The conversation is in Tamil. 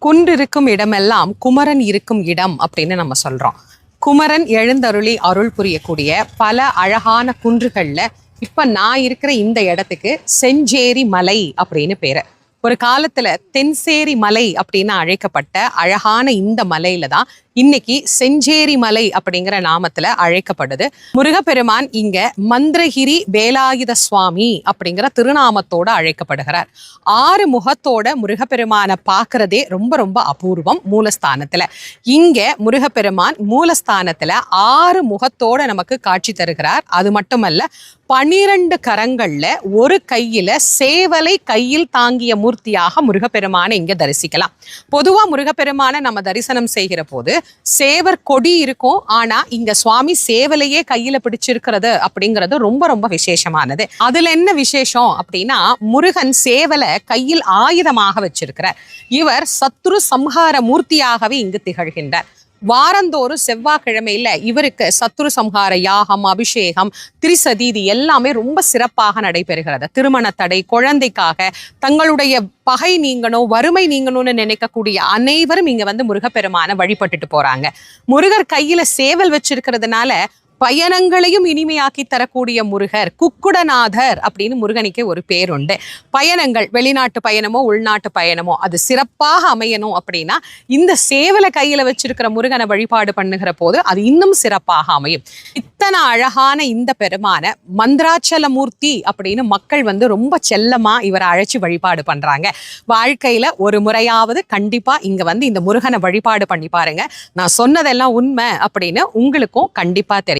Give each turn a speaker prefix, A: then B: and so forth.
A: குன்று இருக்கும் இடமெல்லாம் குமரன் இருக்கும் இடம் அப்படின்னு நம்ம சொல்றோம். குமரன் எழுந்தருளி அருள் புரியக்கூடிய பல அழகான குன்றுகள்ல இப்ப நான் இருக்கிற இந்த இடத்துக்கு செஞ்சேரி மலை அப்படின்னு பேரு. ஒரு காலத்துல தென்சேரி மலை அப்படின்னு அழைக்கப்பட்ட அழகான இந்த மலையில தான் இன்னைக்கு செஞ்சேரி மலை அப்படிங்கிற நாமத்துல அழைக்கப்படுது. முருகப்பெருமான் இங்க மந்திரகிரி வேலாயுத சுவாமி அப்படிங்கிற திருநாமத்தோட அழைக்கப்படுகிறார். 6 முகத்தோட முருகப்பெருமானை பார்க்கறதே ரொம்ப ரொம்ப அபூர்வம். மூலஸ்தானத்துல இங்க முருகப்பெருமான் மூலஸ்தானத்துல 6 முகத்தோட நமக்கு காட்சி தருகிறார். அது மட்டுமல்ல, 12 கரங்கள்ல ஒரு கையில சேவலை கையில் தாங்கிய மூர்த்தியாக முருகப்பெருமானை இங்க தரிசிக்கலாம். பொதுவா முருகப்பெருமானை நம்ம தரிசனம் செய்கிற போது சேவர் கொடி இருக்கும். ஆனா இங்க சுவாமி சேவலையே கையில பிடிச்சிருக்கிறது அப்படிங்கிறது ரொம்ப ரொம்ப விசேஷமானது. அதுல என்ன விசேஷம் அப்படின்னா, முருகன் சேவலை கையில் ஆயுதமாக வச்சிருக்கிறார். இவர் சத்ரு சம்ஹார மூர்த்தியாகவே இங்கு திகழ்கின்றார். வாரந்தோறும் செவ்வாய்க்கிழமையில இவருக்கு சத்ரு சம்ஹார யாகம், அபிஷேகம், திரிசதி இது எல்லாமே ரொம்ப சிறப்பாக நடைபெறுகிறது. திருமண தடை, குழந்தைக்காக, தங்களுடைய பகை நீங்கணும், வறுமை நீங்கணும்னு நினைக்கக்கூடிய அனைவரும் இங்க வந்து முருகப்பெருமானை வழிபட்டுட்டு போறாங்க. முருகர் கையில சேவல் வச்சிருக்கிறதுனால பயணங்களையும் இனிமையாக்கி தரக்கூடிய முருகர் குக்குடநாதர் அப்படின்னு முருகனுக்கே ஒரு பேருண்டு. பயணங்கள், வெளிநாட்டு பயணமோ உள்நாட்டு பயணமோ அது சிறப்பாக அமையணும் அப்படின்னா இந்த சேவலை கையில வச்சிருக்கிற முருகனை வழிபாடு பண்ணுகிற போது அது இன்னும் சிறப்பாக அமையும். இத்தனை அழகான இந்த பெருமான மந்திராச்சல மூர்த்தி அப்படின்னு மக்கள் வந்து ரொம்ப செல்லமா இவரை அழைச்சி வழிபாடு பண்றாங்க. வாழ்க்கையில ஒரு முறையாவது கண்டிப்பா இங்க வந்து இந்த முருகனை வழிபாடு பண்ணி பாருங்க. நான் சொன்னதெல்லாம் உண்மை அப்படின்னு உங்களுக்கும் கண்டிப்பா தெரியும்.